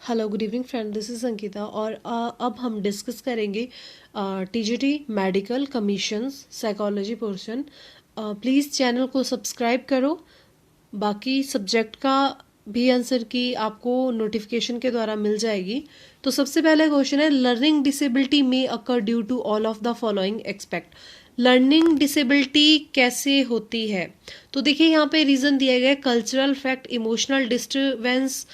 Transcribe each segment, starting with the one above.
Hello good evening friend, this is Ankita और अब हम डिस्कस करेंगे TGT medical commissions psychology portion. Please channel को सब्सक्राइब करो। बाकी सब्जेक्ट का भी आंसर की आपको नोटिफिकेशन के द्वारा मिल जाएगी। तो सबसे पहला क्वेश्चन है, लर्निंग डिसेबिलिटी में occur due to all of the following expect. Learning disability कैसे होती है? तो देखिए यहाँ पे रीज़न दिया गया है, cultural fact, emotional disturbance,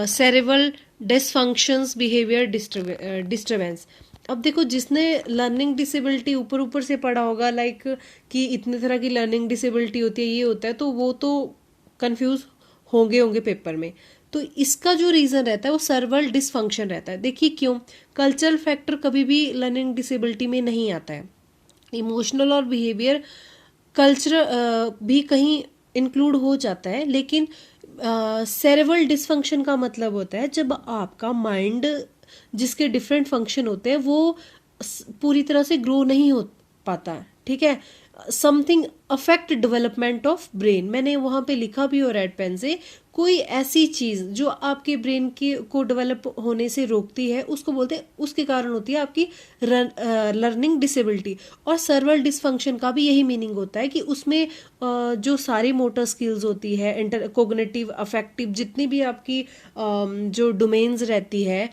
cerebral dysfunctions, behaviour disturbance. अब देखो, जिसने लर्निंग डिसेबिलिटी ऊपर ऊपर से पढ़ा होगा लाइक कि इतने तरह की लर्निंग डिसेबिलिटी होती है, ये होता है, तो वो तो कंफ्यूज होंगे पेपर में। तो इसका जो रीज़न रहता है वो सर्वल डिसफंक्शन रहता है। देखिए क्यों, कल्चरल फैक्टर कभी भी लर्निंग डिसेबिलिटी में नहीं आता है। इमोशनल और बिहेवियर कल्चर भी कहीं इंक्लूड हो जाता है, लेकिन सेरेबल डिसफंक्शन का मतलब होता है जब आपका माइंड, जिसके डिफरेंट फंक्शन होते हैं, वो पूरी तरह से ग्रो नहीं हो पाता। ठीक है, something affect development of brain. मैंने वहाँ पे लिखा भी हो रेड पेन से, कोई ऐसी चीज़ जो आपके ब्रेन के को डेवलप होने से रोकती है, उसको बोलते हैं, उसके कारण होती है आपकी लर्निंग डिसेबिलिटी। और सर्वल डिसफंक्शन का भी यही मीनिंग होता है कि उसमें जो सारी मोटर स्किल्स होती है, इंटर कोग्निटिव, अफेक्टिव, जितनी भी आपकी जो डोमेन्स रहती है,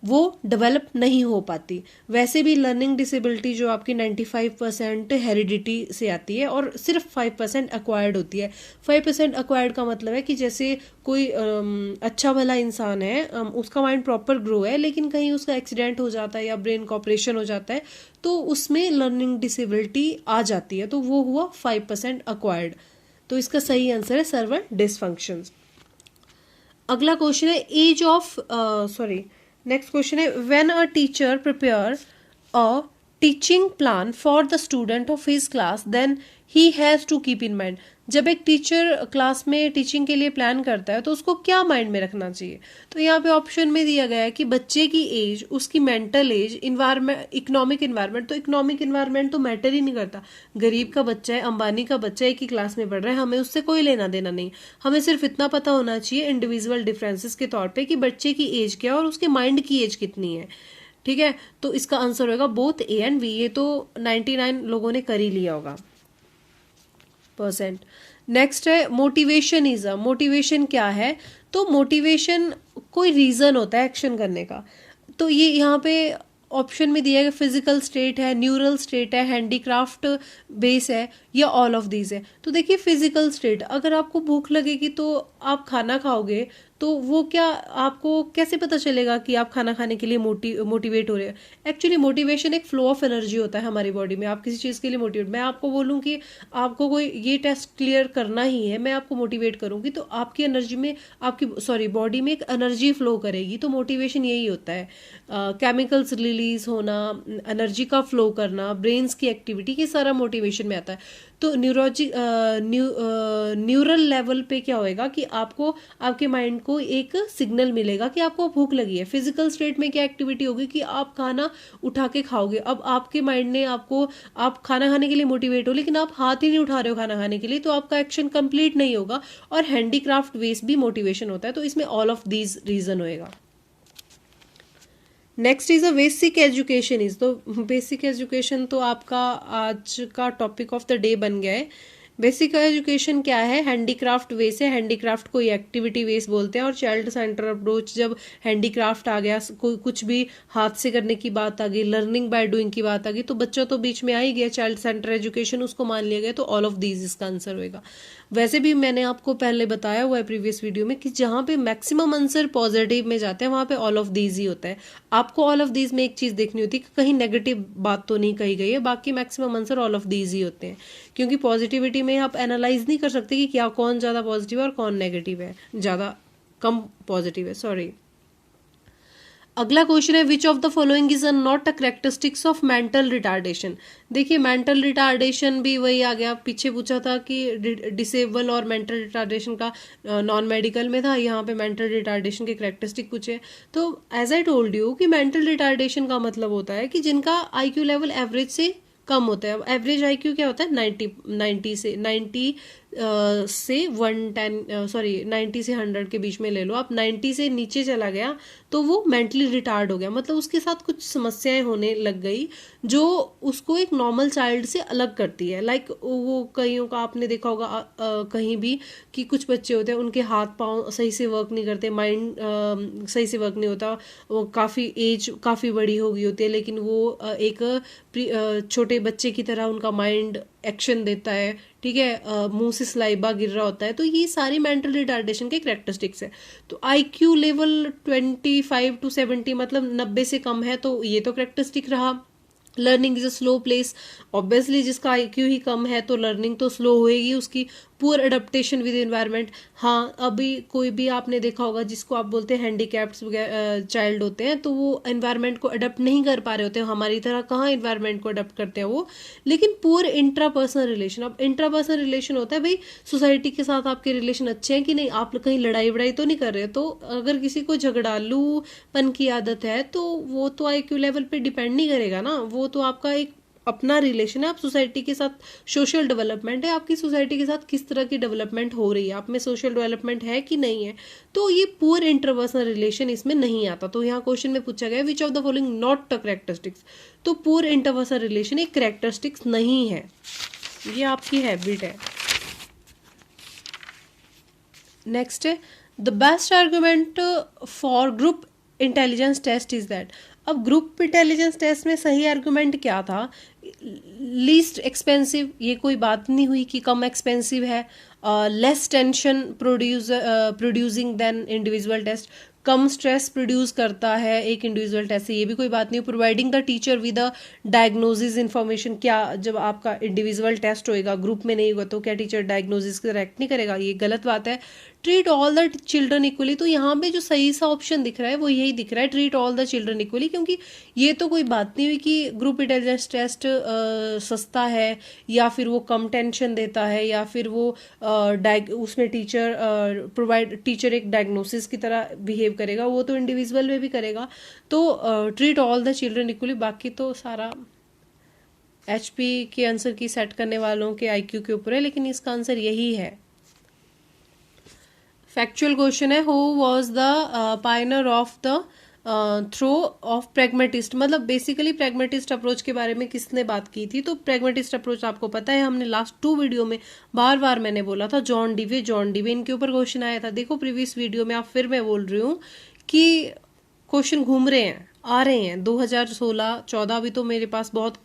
वो डेवलप नहीं हो पाती। वैसे भी लर्निंग डिसेबिलिटी जो आपकी 95% हेरिडिटी से आती है और सिर्फ 5% एक्वायर्ड होती है। 5% एक्वायर्ड का मतलब है कि जैसे कोई अच्छा भला इंसान है, उसका माइंड प्रॉपर ग्रो है, लेकिन कहीं उसका एक्सीडेंट हो जाता है या ब्रेन का ऑपरेशन हो जाता है, तो उसमें लर्निंग डिसेबिलिटी आ जाती है, तो वो हुआ 5% एक्वायर्ड। तो इसका सही आंसर है सर्वल डिसफंक्शंस। अगला क्वेश्चन है, एज ऑफ नेक्स्ट क्वेश्चन है, when a teacher prepare a teaching plan for the student of his class then he has to keep in mind. जब एक टीचर क्लास में टीचिंग के लिए plan करता है तो उसको क्या माइंड में रखना चाहिए? तो यहाँ पे ऑप्शन में दिया गया है कि बच्चे की एज, उसकी mental as, environment, economic environment. तो इकोनॉमिक इन्वायरमेंट तो मैटर ही नहीं करता। गरीब का बच्चा है, अंबानी का बच्चा एक ही क्लास में पढ़ रहा है, हमें उससे कोई लेना देना नहीं। हमें सिर्फ इतना पता होना चाहिए इंडिविजुअल डिफरेंसेस के तौर पे कि बच्चे की एज क्या है और उसके माइंड की एज कितनी है। ठीक है, तो इसका आंसर होगा बोथ ए एंड बी। ये तो 99 लोगों ने कर ही लिया होगा परसेंट। नेक्स्ट है, मोटिवेशन इज अ। मोटिवेशन क्या है? तो मोटिवेशन कोई रीजन होता है एक्शन करने का। तो ये यहाँ पे ऑप्शन में दिया है, फिजिकल स्टेट है, न्यूरल स्टेट है, हैंडीक्राफ्ट बेस है, या ऑल ऑफ दीज है। तो देखिए, फिजिकल स्टेट, अगर आपको भूख लगेगी तो आप खाना खाओगे, तो वो क्या, आपको कैसे पता चलेगा कि आप खाना खाने के लिए मोटिवेट हो रहे हैं? एक्चुअली मोटिवेशन एक फ्लो ऑफ एनर्जी होता है हमारी बॉडी में। आप किसी चीज़ के लिए मोटिवेट, मैं आपको बोलूँ कि आपको कोई ये टेस्ट क्लियर करना ही है, मैं आपको मोटिवेट करूँगी, तो आपकी एनर्जी में, आपकी बॉडी में एक एनर्जी फ्लो करेगी। तो मोटिवेशन यही होता है, केमिकल्स रिलीज होना, एनर्जी का फ्लो करना, ब्रेन्स की एक्टिविटी, ये सारा मोटिवेशन में आता है। तो न्यूरल लेवल पे क्या होएगा कि आपको, आपके माइंड को एक सिग्नल मिलेगा कि आपको भूख लगी है। फिजिकल स्टेट में क्या एक्टिविटी होगी कि आप खाना उठा के खाओगे। अब आपके माइंड ने आपको, आप खाना खाने के लिए मोटिवेट हो, लेकिन आप हाथ ही नहीं उठा रहे हो खाना खाने के लिए, तो आपका एक्शन कंप्लीट नहीं होगा। और हैंडीक्राफ्ट वेस्ट भी मोटिवेशन होता है, तो इसमें ऑल ऑफ दीज रीजन होएगा। Next is a basic education is. तो बेसिक एजुकेशन तो आपका आज का टॉपिक ऑफ द डे बन गया है। बेसिक एजुकेशन क्या है? हैंडीक्राफ्ट वेस है। हैंडीक्राफ्ट कोई एक्टिविटी वेस बोलते हैं। और चाइल्ड सेंटर अप्रोच, जब हैंडीक्राफ्ट आ गया, कोई कुछ भी हाथ से करने की बात आ गई, लर्निंग बाय डूइंग की बात आ गई, तो बच्चा तो बीच में आ ही गया, चाइल्ड सेंटर एजुकेशन उसको मान लिया गया, तो ऑल ऑफ दीज इसका आंसर होगा। वैसे भी मैंने आपको पहले बताया हुआ है प्रीवियस वीडियो में कि जहाँ पे मैक्सिमम आंसर पॉजिटिव में जाते हैं वहाँ पे ऑल ऑफ दीज ही होता है। आपको ऑल ऑफ दीज में एक चीज़ देखनी होती है कि कहीं नेगेटिव बात तो नहीं कही गई है, बाकी maximum answer all of these ही होते हैं। क्योंकि पॉजिटिविटी में आप एनालाइज नहीं कर सकते कि क्या, कौन ज़्यादा पॉजिटिव है और कौन नेगेटिव है, ज़्यादा कम पॉजिटिव है, सॉरी। अगला क्वेश्चन है, विच of the following is not a characteristics of mental retardation. देखिए, मेंटल रिटार्डेशन भी वही आ गया, पीछे पूछा था कि डिसेबल और मेंटल रिटार्डेशन का नॉन मेडिकल में था, यहाँ पे मेंटल रिटार्डेशन के करेक्टरिस्टिक पूछे। तो एज आई टोल्ड यू कि मेंटल रिटार्डेशन का मतलब होता है कि जिनका आईक्यू लेवल एवरेज से कम होता है। अब एवरेज आईक्यू क्या होता है? 90 से 90 से 90 से 100 के बीच में ले लो आप, 90 से नीचे चला गया तो वो मेंटली रिटार्ड हो गया, मतलब उसके साथ कुछ समस्याएं होने लग गई जो उसको एक नॉर्मल चाइल्ड से अलग करती है। लाइक वो कईयों का आपने देखा होगा कहीं भी कि कुछ बच्चे होते हैं उनके हाथ पांव सही से वर्क नहीं करते, माइंड सही से वर्क नहीं होता, वो काफ़ी एज काफ़ी बड़ी हो गई होती है लेकिन वो एक छोटे बच्चे की तरह उनका माइंड एक्शन देता है, ठीक है, मुंह से सलाइबा गिर रहा होता है। तो ये सारी मेंटल रिटार्डेशन के कैरेक्टरिस्टिक्स है। तो आईक्यू लेवल 25 to 70 मतलब 90 से कम है तो ये तो कैरेक्टरिस्टिक रहा। Learning is a slow place, obviously जिसका आईक्यू ही कम है तो लर्निंग तो स्लो होएगी उसकी। पुअर अडेप्टेशन विद एनवायरनमेंट, हाँ अभी कोई भी आपने देखा होगा जिसको आप बोलते हैं हैंडीकैप्ड चाइल्ड होते हैं तो वो एनवायरनमेंट को अडेप्ट नहीं कर पा रहे होते हैं, हमारी तरह कहाँ एनवायरनमेंट को अडेप्ट करते हैं वो। लेकिन पुअर इंट्रापर्सनल रिलेशन, अब इंट्रापर्सनल रिलेशन होता है भाई सोसाइटी के साथ आपके रिलेशन अच्छे हैं कि नहीं, आप कहीं लड़ाई वड़ाई तो नहीं कर रहे, तो अगर किसी को झगड़ालूपन की आदत है तो वो तो आईक्यू लेवल पे डिपेंड नहीं करेगा ना, वो तो आपका एक अपना रिलेशन है, आप सोसाइटी के साथ सोशल डेवलपमेंट है, आपकी सोसाइटी के साथ किस तरह की डेवलपमेंट हो रही है, आप में सोशल डेवलपमेंट है कि नहीं है, तो ये पुअर इंटरपर्सनल रिलेशन इसमें नहीं आता। तो यहाँ क्वेश्चन में पूछा गया which of the following not a characteristics, तो पुअर इंटरपर्सनल रिलेशन एक कैरेक्टरिस्टिक्स नहीं है, ये आपकी हैबिट है। नेक्स्ट है the best argument for group intelligence test is that, अब ग्रुप इंटेलिजेंस टेस्ट में सही आर्गुमेंट क्या था, लीस्ट एक्सपेंसिव, ये कोई बात नहीं हुई कि कम एक्सपेंसिव है, less tension producing than individual test, कम स्ट्रेस प्रोड्यूस करता है एक इंडिविजुअल टेस्ट से, ये भी कोई बात नहीं। Providing the teacher with a diagnosis information, क्या जब आपका इंडिविजुअल टेस्ट होएगा ग्रुप में नहीं होगा तो क्या टीचर डायग्नोसिस करेक्ट नहीं करेगा, ये गलत बात है। Treat all the children equally, तो यहाँ पे जो सही सा ऑप्शन दिख रहा है वो यही दिख रहा है, treat all the children equally, क्योंकि ये तो कोई बात नहीं हुई कि ग्रुप इंटेलिजेंस टेस्ट सस्ता है या फिर वो कम टेंशन देता है या फिर वो उसमें टीचर एक डायग्नोसिस की तरह बिहेव करेगा, वो तो इंडिविजुअल में भी करेगा। तो treat all the children equally, बाकी तो सारा HP के आंसर की सेट करने वालों के IQ के ऊपर है, लेकिन इसका आंसर यही है। फैक्चुअल क्वेश्चन है, who was the pioneer of the thought of pragmatist, मतलब बेसिकली प्रैग्मेटिस्ट अप्रोच के बारे में किसने बात की थी, तो प्रैग्मेटिस्ट अप्रोच आपको पता है, हमने लास्ट 2 वीडियो में बार बार मैंने बोला था जॉन डीवे इनके ऊपर क्वेश्चन आया था। देखो प्रीवियस वीडियो में, आप फिर मैं बोल रही हूँ कि क्वेश्चन घूम रहे हैं, आ रहे हैं 2016-14, अभी तो मेरे पास बहुत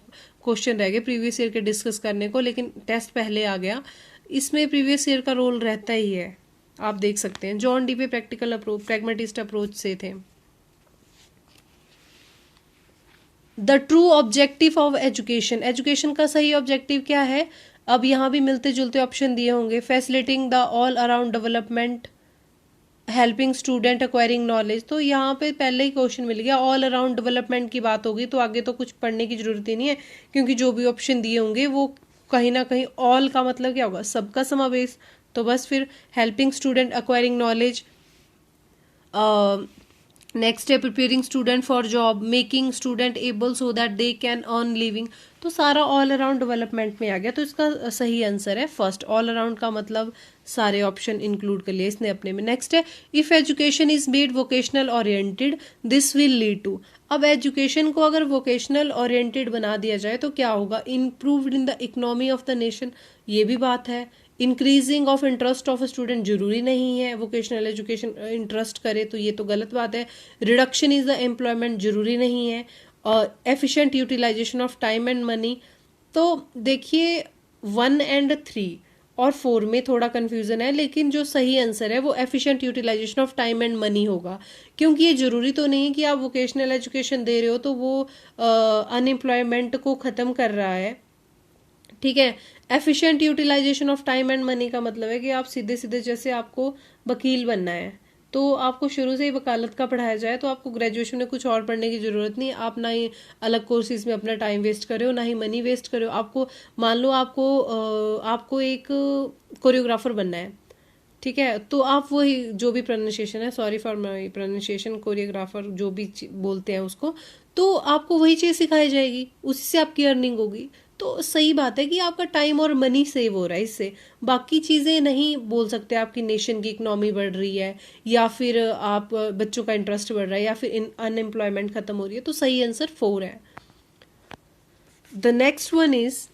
क्वेश्चन रह गए प्रीवियस ईयर के डिस्कस करने को, लेकिन टेस्ट पहले आ गया, इसमें प्रीवियस ईयर का रोल रहता ही है, आप देख सकते हैं। John डीवे practical approach pragmatist approach से थे। The true objective of education, education का सही ऑब्जेक्टिव क्या है, अब यहाँ भी मिलते जुलते ऑप्शन दिए होंगे, facilitating the all around development, helping student acquiring knowledge, तो यहाँ पे पहले ही क्वेश्चन मिल गया, ऑल अराउंड डेवलपमेंट की बात होगी तो आगे तो कुछ पढ़ने की जरूरत ही नहीं है, क्योंकि जो भी ऑप्शन दिए होंगे वो कहीं ना कहीं ऑल का मतलब क्या होगा, सबका समावेश, तो बस फिर helping student acquiring knowledge. Next है preparing student for job, making student able so that they can earn living, तो सारा ऑल अराउंड डेवलपमेंट में आ गया, तो इसका सही आंसर है फर्स्ट, ऑल अराउंड का मतलब सारे ऑप्शन इंक्लूड कर लिए इसने अपने में। नेक्स्ट है if education is made vocational oriented this will lead to, अब एजुकेशन को अगर वोकेशनल ओरिएंटेड बना दिया जाए तो क्या होगा, improved in the economy of the nation, ये भी बात है। Increasing of interest of student, जरूरी नहीं है वोकेशनल एजुकेशन इंटरेस्ट करे, तो ये तो गलत बात है। रिडक्शन इज द एम्प्लॉयमेंट, जरूरी नहीं है। और efficient utilisation of time and money, तो देखिए 1 and 3 और 4 में थोड़ा कन्फ्यूजन है, लेकिन जो सही आंसर है वो efficient utilisation of time and money होगा, क्योंकि ये जरूरी तो नहीं है कि आप वोकेशनल एजुकेशन दे रहे हो तो वो अनएम्प्लॉयमेंट को ख़त्म कर रहा है, ठीक है। Efficient utilisation of time and money का मतलब है कि आप सीधे सीधे, जैसे आपको वकील बनना है तो आपको शुरू से ही वकालत का पढ़ाया जाए तो आपको ग्रेजुएशन में कुछ और पढ़ने की ज़रूरत नहीं, आप ना ही अलग कोर्सेज में अपना टाइम वेस्ट करे हो ना ही मनी वेस्ट करे हो। आपको मान लो आपको एक कोरियोग्राफर बनना है ठीक है, तो आप वही जो भी प्रोनाउंसिएशन है, sorry for my pronunciation, choreographer जो भी बोलते हैं उसको, तो आपको वही चीज़ सिखाई जाएगी, उसी से आपकी अर्निंग होगी। तो सही बात है कि आपका टाइम और मनी सेव हो रहा है इससे। बाकी चीज़ें नहीं बोल सकते, आपकी नेशन की इकनॉमी बढ़ रही है, या फिर आप बच्चों का इंटरेस्ट बढ़ रहा है, या फिर अनएम्प्लॉयमेंट खत्म हो रही है। तो सही आंसर 4 है। The next one is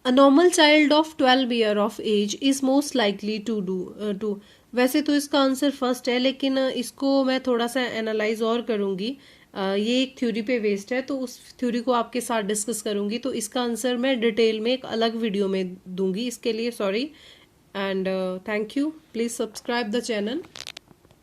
A normal child of 12 year of age is most likely to वैसे तो इसका आंसर फर्स्ट है, लेकिन इसको मैं थोड़ा सा एनालाइज और करूँगी। ये एक थ्योरी पे बेस्ड है, तो उस थ्योरी को आपके साथ डिस्कस करूँगी। तो इसका आंसर मैं डिटेल में एक अलग वीडियो में दूंगी, इसके लिए sorry and thank you. Please subscribe the channel.